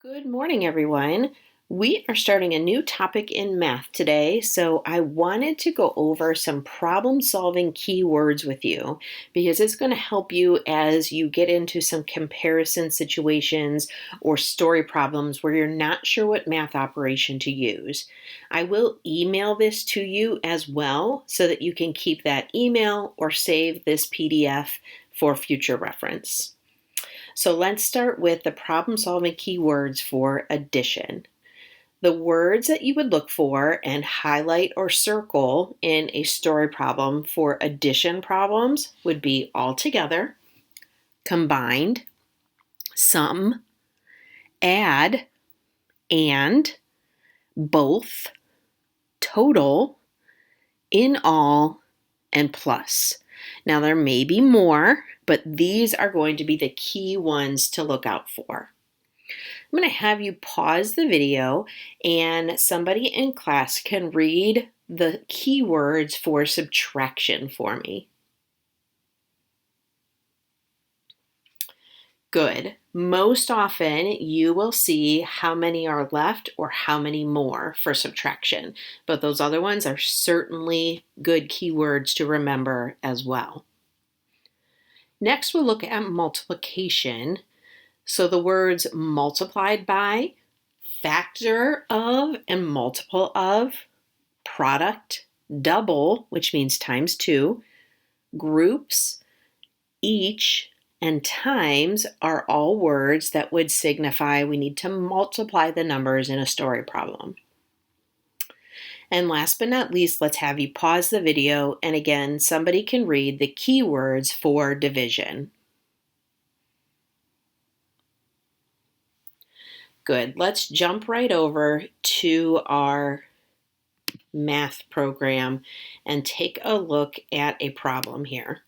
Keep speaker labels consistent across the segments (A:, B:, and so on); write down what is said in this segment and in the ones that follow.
A: Good morning, everyone. We are starting a new topic in math today, so I wanted to go over some problem-solving keywords with you because it's going to help you as you get into some comparison situations or story problems where you're not sure what math operation to use. I will email this to you as well so that you can keep that email or save this PDF for future reference. So let's start with the problem-solving keywords for addition. The words that you would look for and highlight or circle in a story problem for addition problems would be altogether, combined, sum, add, and, both, total, in all, and plus. Now there may be more, but these are going to be the key ones to look out for. I'm going to have you pause the video and somebody in class can read the keywords for subtraction for me. Good. Most often you will see how many are left or how many more for subtraction, but those other ones are certainly good keywords to remember as well. Next, we'll look at multiplication. So the words multiplied by, factor of, and multiple of, product, double, which means times 2, groups, each, and times are all words that would signify we need to multiply the numbers in a story problem. And last but not least, let's have you pause the video and again, somebody can read the keywords for division. Good. Let's jump right over to our math program and take a look at a problem here.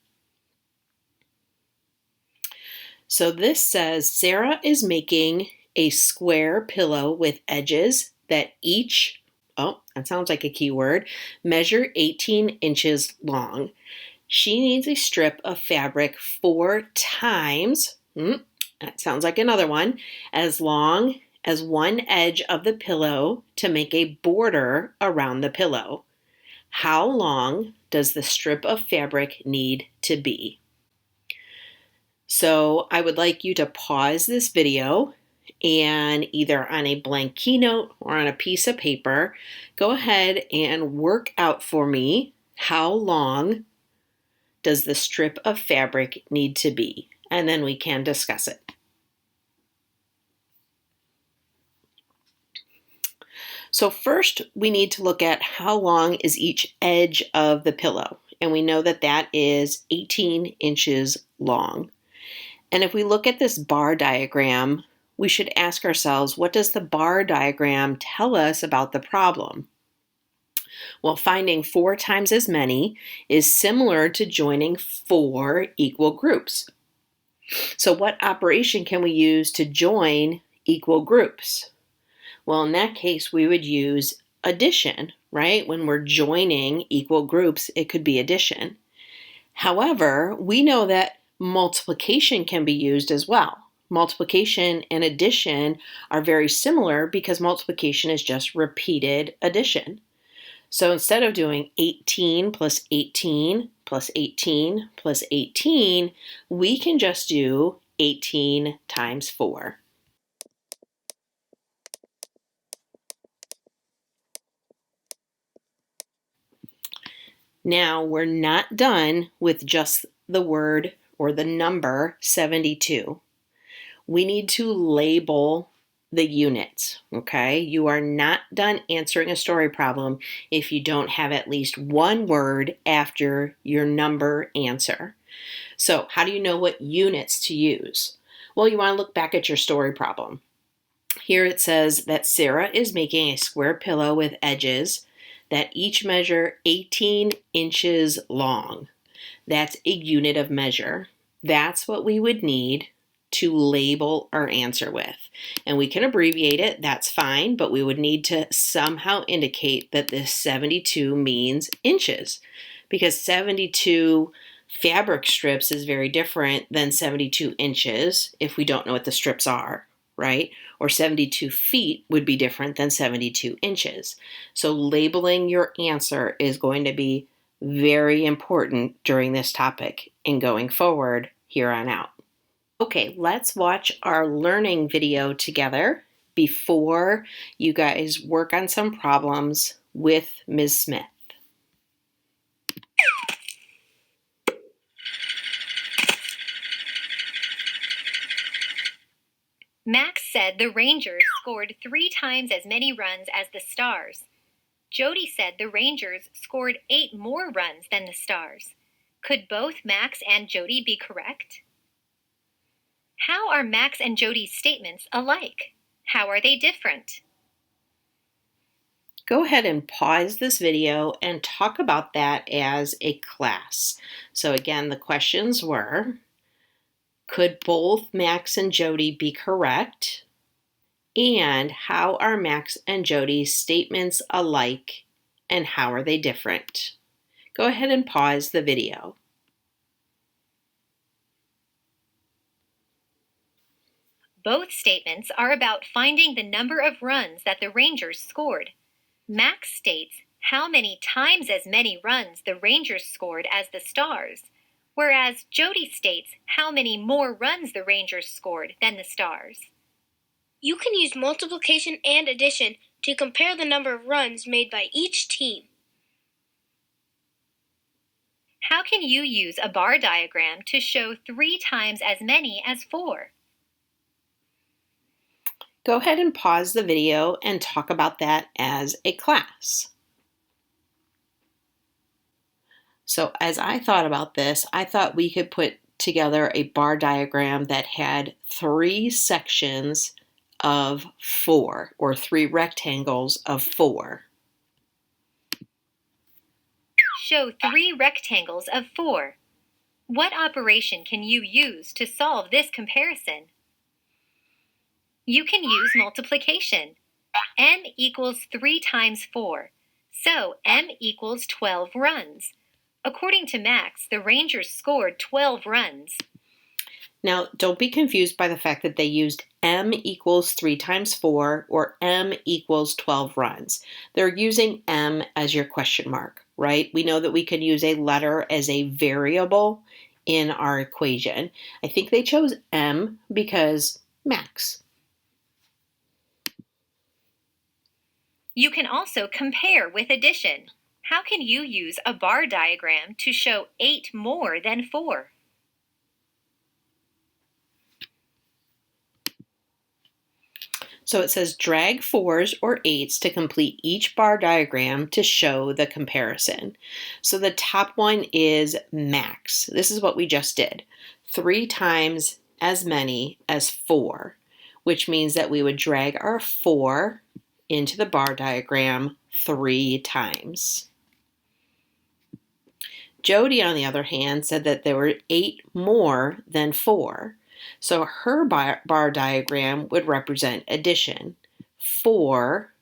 A: So this says Sarah is making a square pillow with edges that each, that sounds like a keyword, measure 18 inches long. She needs a strip of fabric 4 times, that sounds like another one, as long as one edge of the pillow to make a border around the pillow. How long does the strip of fabric need to be? So I would like you to pause this video and either on a blank keynote or on a piece of paper, go ahead and work out for me how long does the strip of fabric need to be, and then we can discuss it. So first, we need to look at how long is each edge of the pillow, and we know that that is 18 inches long. And if we look at this bar diagram, we should ask ourselves, what does the bar diagram tell us about the problem? Well, finding 4 times as many is similar to joining 4 equal groups. So what operation can we use to join equal groups? Well, in that case, we would use addition, right? When we're joining equal groups, it could be addition. However, we know that multiplication can be used as well. Multiplication and addition are very similar because multiplication is just repeated addition. So instead of doing 18 plus 18 plus 18 plus 18, we can just do 18 times 4. Now, we're not done with just the word or the number 72. We need to label the units, okay? You are not done answering a story problem if you don't have at least one word after your number answer. So how do you know what units to use? Well, you want to look back at your story problem. Here it says that Sarah is making a square pillow with edges that each measure 18 inches long. That's a unit of measure. That's what we would need to label our answer with. And we can abbreviate it, that's fine, but we would need to somehow indicate that this 72 means inches, because 72 fabric strips is very different than 72 inches if we don't know what the strips are, right? Or 72 feet would be different than 72 inches. So labeling your answer is going to be very important during this topic and going forward here on out. Okay, let's watch our learning video together before you guys work on some problems with Ms. Smith.
B: Max said the Rangers scored 3 times as many runs as the Stars. Jody said the Rangers scored 8 more runs than the Stars. Could both Max and Jody be correct? How are Max and Jody's statements alike? How are they different?
A: Go ahead and pause this video and talk about that as a class. So again, the questions were, could both Max and Jody be correct? And how are Max and Jody's statements alike and how are they different? Go ahead and pause the video.
B: Both statements are about finding the number of runs that the Rangers scored. Max states how many times as many runs the Rangers scored as the Stars, whereas Jody states how many more runs the Rangers scored than the Stars.
C: You can use multiplication and addition to compare the number of runs made by each team.
B: How can you use a bar diagram to show 3 times as many as 4?
A: Go ahead and pause the video and talk about that as a class. So as I thought about this, I thought we could put together a bar diagram that had 3 sections of 4, or 3 rectangles of 4.
B: Show 3 rectangles of 4. What operation can you use to solve this comparison? You can use multiplication. M equals 3 times 4, so M equals 12 runs. According to Max, the Rangers scored 12 runs.
A: Now, don't be confused by the fact that they used M equals 3 times 4 or M equals 12 runs. They're using M as your question mark, right? We know that we can use a letter as a variable in our equation. I think they chose M because Max.
B: You can also compare with addition. How can you use a bar diagram to show 8 more than 4?
A: So it says drag 4s or 8s to complete each bar diagram to show the comparison. So the top one is Max. This is what we just did. 3 times as many as 4, which means that we would drag our 4 into the bar diagram 3 times. Jody, on the other hand, said that there were 8 more than 4. So her bar diagram would represent addition. 4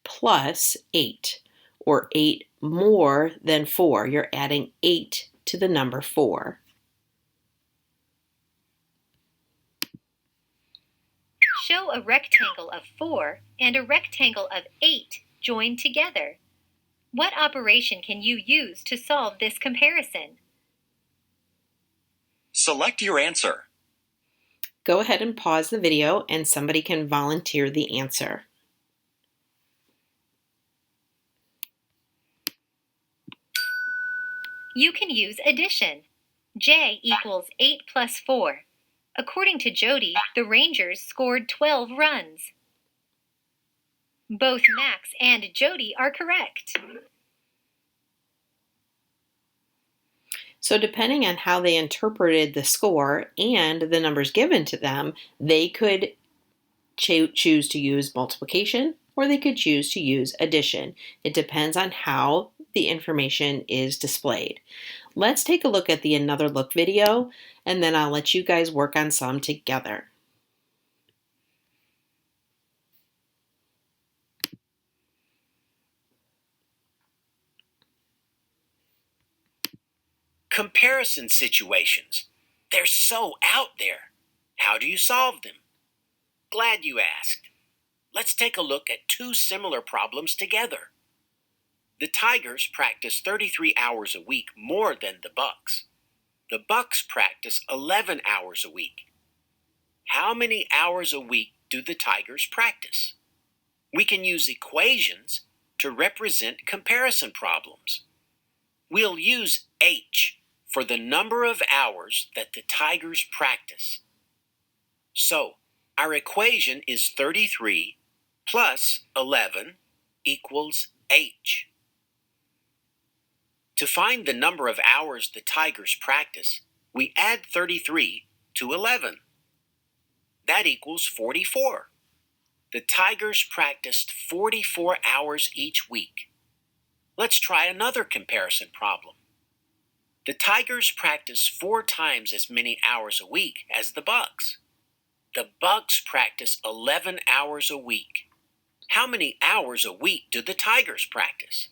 A: plus 8, or 8 more than 4. You're adding 8 to the number 4.
B: Show a rectangle of 4 and a rectangle of 8 joined together. What operation can you use to solve this comparison?
D: Select your answer.
A: Go ahead and pause the video and somebody can volunteer the answer.
B: You can use addition. J equals 8 plus 4. According to Jody, the Rangers scored 12 runs. Both Max and Jody are correct.
A: So depending on how they interpreted the score and the numbers given to them, they could choose to use multiplication or they could choose to use addition. It depends on how the information is displayed. Let's take a look at the Another Look video, and then I'll let you guys work on some together.
D: Comparison situations. They're so out there. How do you solve them? Glad you asked. Let's take a look at two similar problems together. The Tigers practice 33 hours a week more than the Bucks. The Bucks practice 11 hours a week. How many hours a week do the Tigers practice? We can use equations to represent comparison problems. We'll use H for the number of hours that the Tigers practice. So, our equation is 33 plus 11 equals H. To find the number of hours the Tigers practice, we add 33 to 11. That equals 44. The Tigers practiced 44 hours each week. Let's try another comparison problem. The Tigers practice 4 times as many hours a week as the Bucks. The Bucks practice 11 hours a week. How many hours a week do the Tigers practice?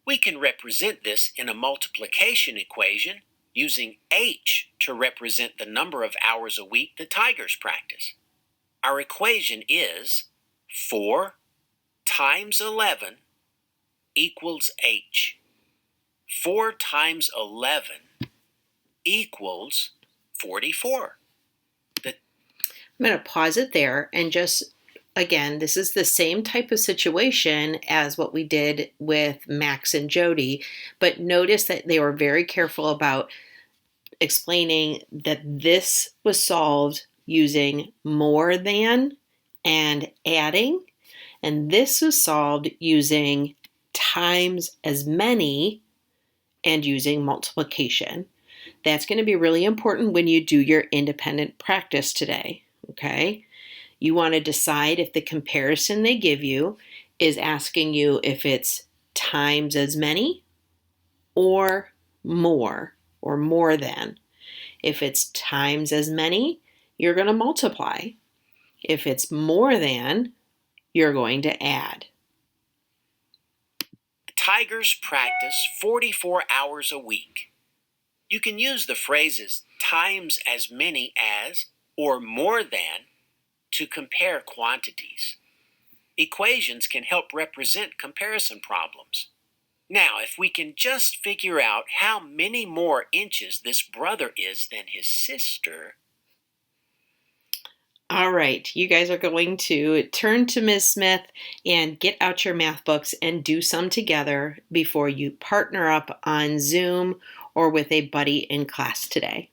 D: We can represent this in a multiplication equation using H to represent the number of hours a week the Tigers practice. Our equation is 4 times 11 equals H. 4 times 11 equals 44.
A: I'm going to pause it there and just, again, this is the same type of situation as what we did with Max and Jody, but notice that they were very careful about explaining that this was solved using more than and adding, and this was solved using times as many and using multiplication. That's going to be really important when you do your independent practice today, okay? You want to decide if the comparison they give you is asking you if it's times as many or more than. If it's times as many, you're going to multiply. If it's more than, you're going to add.
D: The Tigers practice 44 hours a week. You can use the phrases times as many as or more than to compare quantities. Equations can help represent comparison problems. Now, if we can just figure out how many more inches this brother is than his sister.
A: All right, you guys are going to turn to Ms. Smith and get out your math books and do some together before you partner up on Zoom or with a buddy in class today.